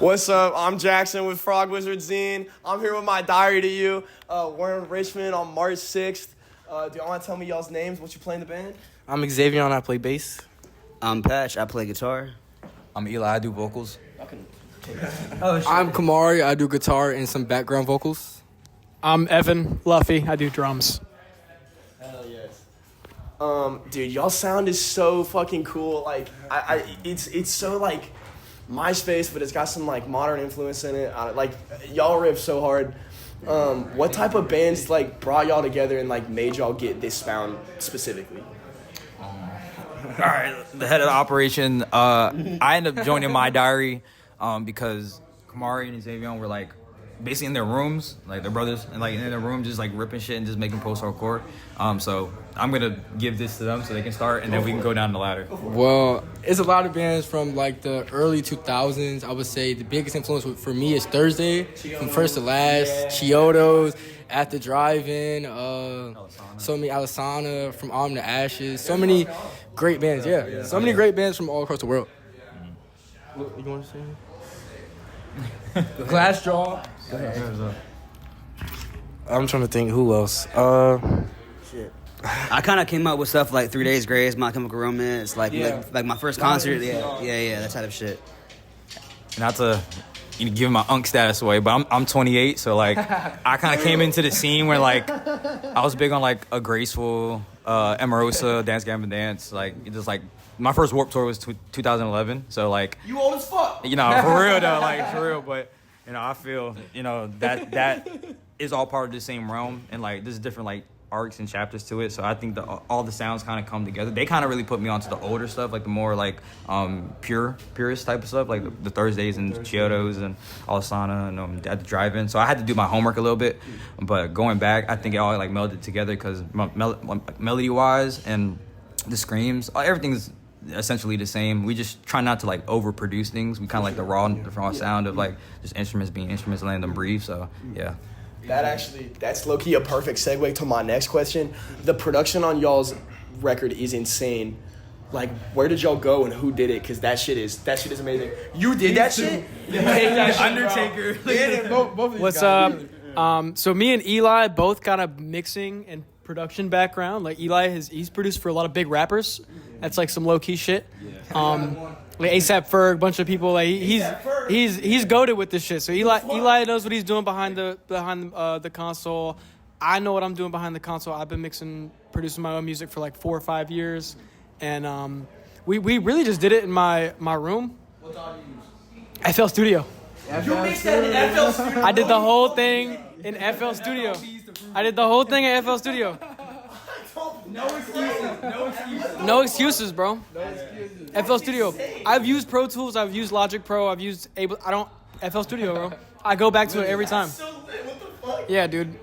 What's up? I'm Jackson with Frog Wizard Zine. I'm here with My Diary to You. We're in Richmond on March 6th. Do y'all want to tell me y'all's names? What you play in the band? I'm Xavier and I play bass. I'm Patch, I play guitar. I'm Eli, I do vocals. I'm Kamari, I do guitar and some background vocals. I'm Evan Luffy, I do drums. Hell yes. Dude, y'all sound is so fucking cool. Like, it's so like MySpace, but it's got some like modern influence in it. Like, y'all riff so hard. What type of bands like brought y'all together and like made y'all get this sound specifically? All right, the head of the operation. I ended up joining My Diary because Kamari and Xavier were like basically in their rooms, like their brothers, and like in their room just like ripping shit and just making post-hardcore. So I'm gonna give this to them so they can start, and then we can go down the ladder. Well, it's a lot of bands from like the early 2000s. I would say the biggest influence for me is Thursday, from first to last, Chiodos, At the Drive-In, so many Alisana, From Arm to Ashes, so many great bands, so many great bands from all across the world. What you want to say? Glass Jaw. I'm trying to think who else. Shit. I kind of came up with stuff like 3 Days Grace, My Chemical Romance, like my first concert. Yeah, that type of shit. Not to give my unk status away, but I'm 28, so like I kind of came into the scene where like I was big on like a Graceful, Emerosa, Dance Gavin Dance, like just like my first Warped Tour was 2011, so like You old as fuck. for real though, like for real, but I feel that is all part of the same realm, and like there's different like arcs and chapters to it, so I think all the sounds kind of come together. They kind of really put me onto the older stuff, like the more like purist type of stuff, like the Thursdays and Chiodos and Alisana and At the Drive-In. So I had to do my homework a little bit, but going back, I think it all like melded together because melody wise and the screams, everything's essentially the same. We just try not to like overproduce things. We kind of like the raw sound of like just instruments being instruments, letting them breathe. So yeah. That's low-key a perfect segue to my next question. The production on y'all's record is insane. Like, where did y'all go and who did it? Because that shit is amazing. You did that shit? Undertaker. What's up? So me and Eli both got a mixing and production background. Like Eli he's produced for a lot of big rappers. That's like some low-key shit. Like ASAP Ferg, bunch of people. Like he's goated with this shit. So Eli knows what he's doing behind the console. I know what I'm doing behind the console. I've been producing my own music for like 4 or 5 years, and we really just did it in my room. What dog you use? FL Studio. You mixed that in FL Studio? I did the whole thing in FL Studio. I did the whole thing in FL Studio. No excuses, bro. FL Studio. I've used Pro Tools. I've used Logic Pro. I've used FL Studio, bro. I go back to it every time. Yeah, dude.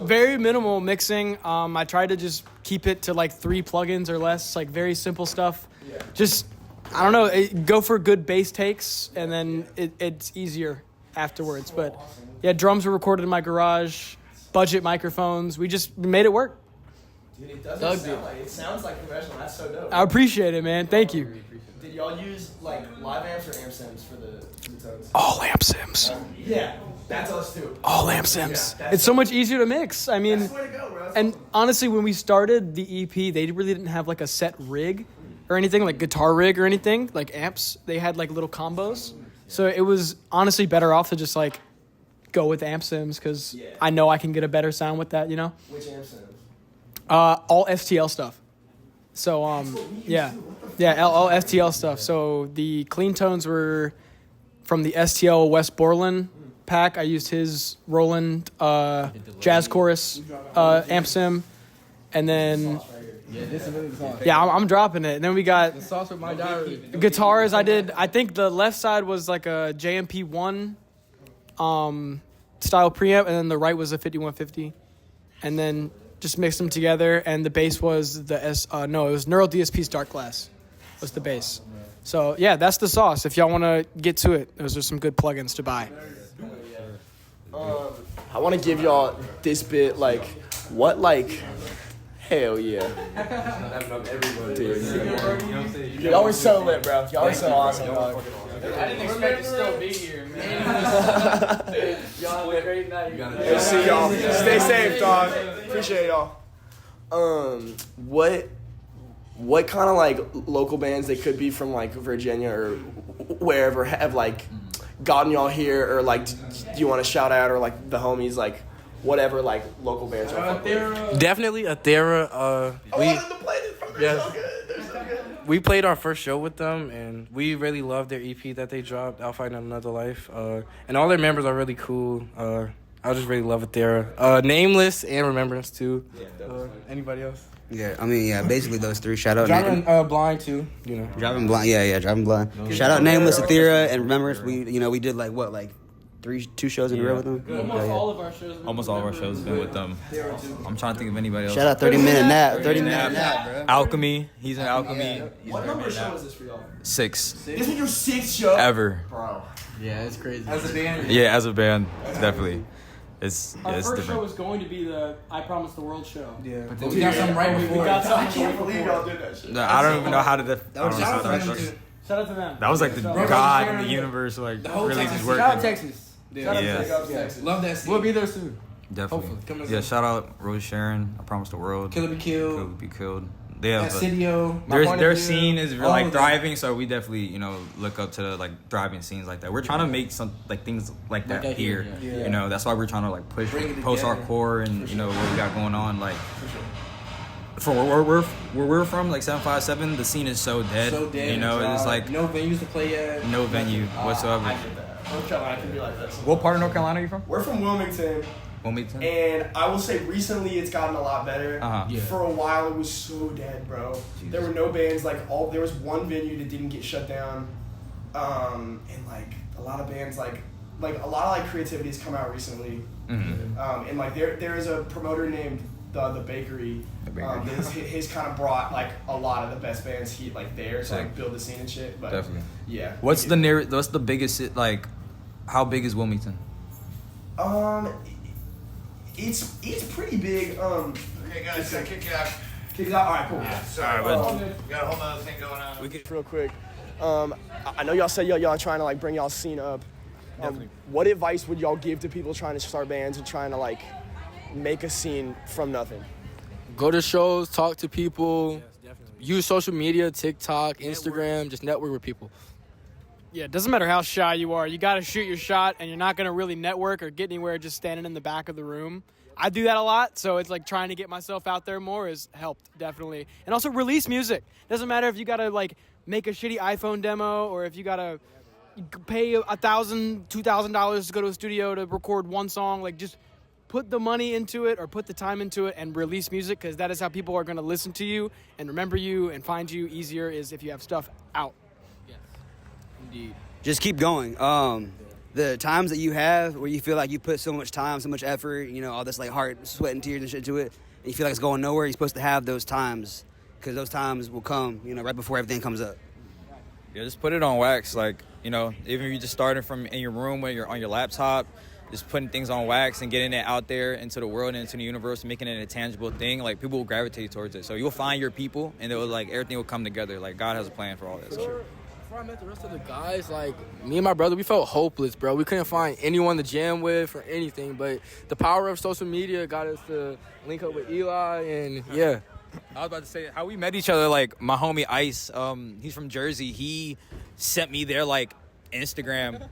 Very minimal mixing. I tried to just keep it to like 3 plugins or less, like very simple stuff. Just, I don't know, go for good bass takes, and then it's easier afterwards. But yeah, drums were recorded in my garage, budget microphones. We made it work. Dude, it sounds like professional. That's so dope. I appreciate it, man. Thank you. Did y'all use like live amps or amp sims for the tones? All amp sims. Yeah, that's us too. All amp sims. It's so much easier to mix. I mean, That's the way to go, bro. and honestly, when we started the EP, they really didn't have like a set rig or anything, like guitar rig or anything, like amps. They had like little combos. So it was honestly better off to just like go with amp sims because I know I can get a better sound with that, Which amp sims? All STL stuff. So all STL stuff. So the clean tones were from the STL West Borland pack. I used his Roland Jazz Chorus amp sim, and then I'm dropping it. And then we got The sauce with My Diary. guitars. I think the left side was like a JMP1 style preamp, and then the right was a 5150, and then just mixed them together. And the bass was it was Neural DSP's Dark Glass was the bass. So yeah, that's the sauce. If y'all want to get to it, those are some good plugins to buy. I want to give y'all this bit, like, what, like, hell yeah. Dude, y'all were so lit, bro. Y'all were so awesome, dog. didn't expect to still be here, man. Y'all have a great night. Good to see y'all. Stay safe, dog. Appreciate y'all. What kind of like local bands they could be from like Virginia or wherever have like gotten y'all here, or like do you want to shout out, or like the homies, like whatever, like local bands are from? Definitely Athera. We played our first show with them, and we really love their EP that they dropped, I'll Find Another Life. And all their members are really cool. I just really love Athera. Nameless and Remembrance too. Anybody else? Yeah, I mean, yeah, basically those three. Shout out Driving Blind too, you know. Driving Blind, yeah, Driving Blind. Shout out Nameless, Athera, and Remembrance. We did like what, like 2 shows in a row with them. Almost all of our shows. Almost all of our shows have been with them. I'm trying to think of anybody else. Shout out 30-minute nap, 30-minute nap, bro. Alchemy. He's in Alchemy. What number show is this for y'all? 6 This is your 6th show ever. bro. Yeah, it's crazy. As a band. Yeah, as a band, definitely. It's Our it's first different. show was going to be the I Promised the World show. Yeah, but then we got something right before. We got I something. can't believe y'all did that shit. No, I don't even know how to. That was Shout out to them just too. Shout out to them. That was like the Shout God out in to the universe, like The whole really Texas. just Shout out working. Texas. Yeah, Love that scene. We'll be there soon. definitely. Hopefully. Come Yeah, on. shout out Rose Sharon. I Promised the World. Killer Be Kill Killed. Be Killed. They have Acidio. My Point their of View. scene is All like of them. thriving, so we definitely look up to like thriving scenes like that. We're trying to make some like things like that that here, here. yeah. You know, that's why we're trying to like push Bring it post together. hardcore and what we got going on. Like from where we're from, like 757, the scene is so dead. So dead. You know, and it's dry. like no venues to play at. no venue whatsoever. I get that. North Carolina can be like that. What part of North Carolina are you from? We're from Wilmington, Wilmington. and I will say recently it's gotten a lot better. Uh-huh. Yeah. For a while it was so dead, bro. There were no bands, like there was one venue that didn't get shut down, and like a lot of bands like a lot of like creativity has come out recently, and like there is a promoter named the Bakery. The Bakery. His kind of brought like a lot of the best bands there to Sick. like build the scene and shit. But Definitely. yeah. What's the biggest like? How big is Wilmington? It's pretty big. Okay, guys, gotta kick you out. Kick it out. All right, cool. Sorry, Alright, but we got a whole nother thing going on. Real quick, I know y'all said y'all trying to like bring y'all scene up. What advice would y'all give to people trying to start bands and trying to like make a scene from nothing? Go to shows, talk to people, use social media, TikTok, Instagram, just network with people. Yeah, it doesn't matter how shy you are. You got to shoot your shot, and you're not going to really network or get anywhere just standing in the back of the room. I do that a lot, so it's like trying to get myself out there more has helped, definitely. And also release music. Doesn't matter if you got to like make a shitty iPhone demo or if you got to pay $1,000, $2,000 to go to a studio to record one song. Like just put the money into it or put the time into it and release music, because that is how people are going to listen to you and remember you and find you easier, is if you have stuff out. Indeed. Just keep going. The times that you have where you feel like you put so much time, so much effort, all this like heart, sweat, and tears and shit to it, and you feel like it's going nowhere, you're supposed to have those times, because those times will come, right before everything comes up. Yeah, just put it on wax. Like, even if you're just starting from in your room when you're on your laptop, just putting things on wax and getting it out there into the world and into the universe and making it a tangible thing. Like, people will gravitate towards it. So you'll find your people, and everything will come together. Like, God has a plan for all this. Before I met the rest of the guys, like me and my brother, we felt hopeless, bro. We couldn't find anyone to jam with or anything. But the power of social media got us to link up with Eli, and yeah. I was about to say how we met each other. Like, my homie Ice, he's from Jersey. He sent me their Instagram,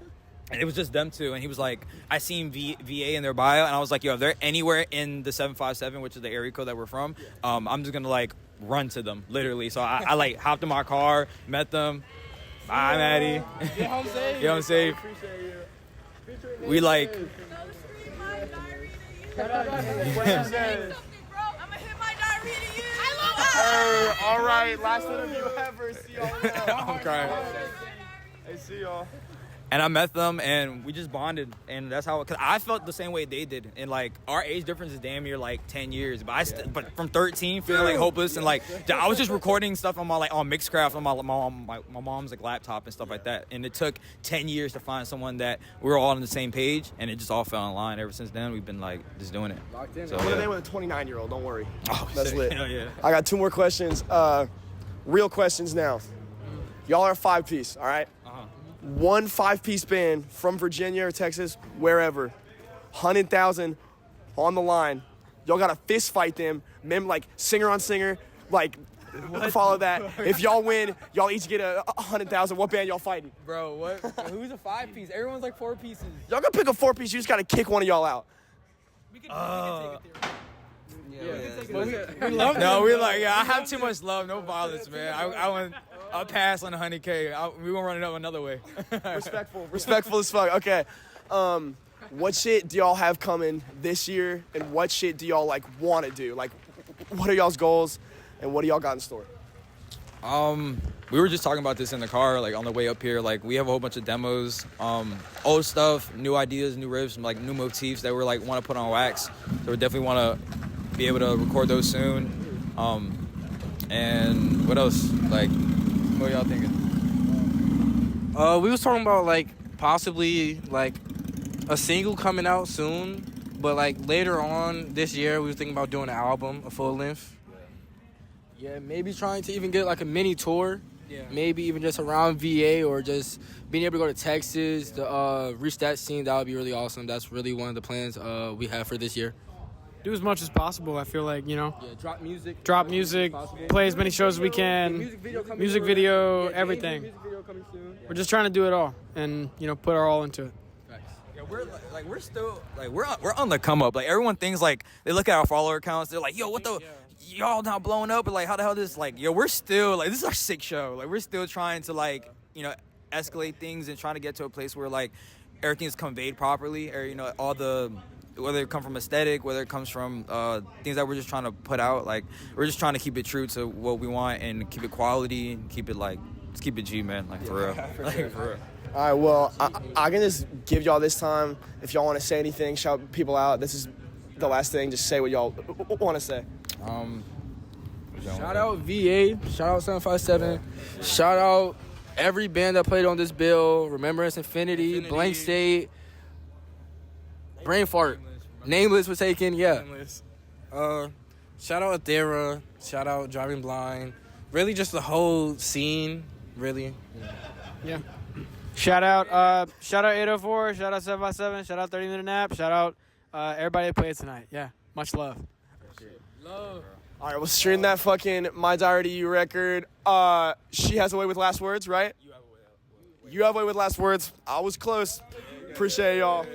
and it was just them two. And he was like, I seen VA in their bio, and I was like, yo, if they're anywhere in the 757, which is the area code that we're from, I'm just gonna run to them, literally. So I hopped in my car, met them. Bye, Maddie. Get home safe. Get home safe. We like. I'ma hit my diary to you. I love All right, last interview ever. See y'all later. I'm crying. Hey, see y'all. And I met them, and we just bonded, and that's how. Cause I felt the same way they did, and our age difference is damn near 10 years. But but from 13, feeling hopeless, and I was just recording stuff on on Mixcraft on my mom's laptop and stuff like that. And it took 10 years to find someone that we were all on the same page, and it just all fell in line. Ever since then, we've been just doing it. Locked in. So, What yeah. are they with a 29-year-old? Don't worry. Oh, That's sick. lit. Hell yeah. I got 2 more questions. Real questions now. Y'all are a 5-piece, all right? one 5-piece band from Virginia or Texas, wherever, 100,000 on the line. Y'all gotta fist fight them, like singer on singer, like follow that. If y'all win, y'all each get a 100,000. What band y'all fighting? Bro, what? Who's a 5-piece? Everyone's like 4 pieces. Y'all gonna pick a 4-piece. You just gotta kick one of y'all out. We can take it there. No, we're like, I have too much love, no violence, man. I want a pass on 100K. We won't run it up another way. Respectful as fuck. Okay. What shit do y'all have coming this year, and what shit do y'all like want to do? Like, what are y'all's goals, and what do y'all got in store? We were just talking about this in the car, like on the way up here. Like, we have a whole bunch of demos, old stuff, new ideas, new riffs, like new motifs that we're like want to put on wax. So we definitely want to be able to record those soon. And what else? Like, what are y'all thinking? We was talking about like possibly like a single coming out soon, but like later on this year we was thinking about doing an album, a full length. Yeah, maybe trying to even get like a mini tour. Yeah. Maybe even just around VA or just being able to go to Texas to reach that scene. That would be really awesome. That's really one of the plans we have for this year. Do as much as possible. I feel like, Yeah, drop music. Play as many shows as we can. Music video, everything. Music video coming soon. We're just trying to do it all and, put our all into it. Yeah, we're still we're on the come up. Like, everyone thinks like they look at our follower accounts, they're like, yo, what the y'all now blowing up, but like how the hell this we're still like, this is our sick show. Like, we're still trying to escalate things and trying to get to a place where like everything is conveyed properly, or all the, whether it comes from aesthetic, whether it comes from things that we're just trying to put out. Like, we're just trying to keep it true to what we want and keep it quality and keep it just keep it G, man. Like, for real. For real. All right, well, I can just give y'all this time. If y'all want to say anything, shout people out. This is the last thing. Just say what y'all want to say. Shout out VA. Shout out 757. Shout out every band that played on this bill. Remembrance Infinity. Blank State. Brain Fart. Nameless was taken, yeah. Shout out Athera. Shout out Driving Blind. Really just the whole scene, really. Yeah. Shout out 804, shout out 757, shout out 30 Minute Nap, shout out everybody that played tonight. Yeah, much love. Love. All right, we'll stream that fucking My Diary to You record. She Has a Way with Last Words, right? You Have a Way with Last Words. I was close. Appreciate y'all.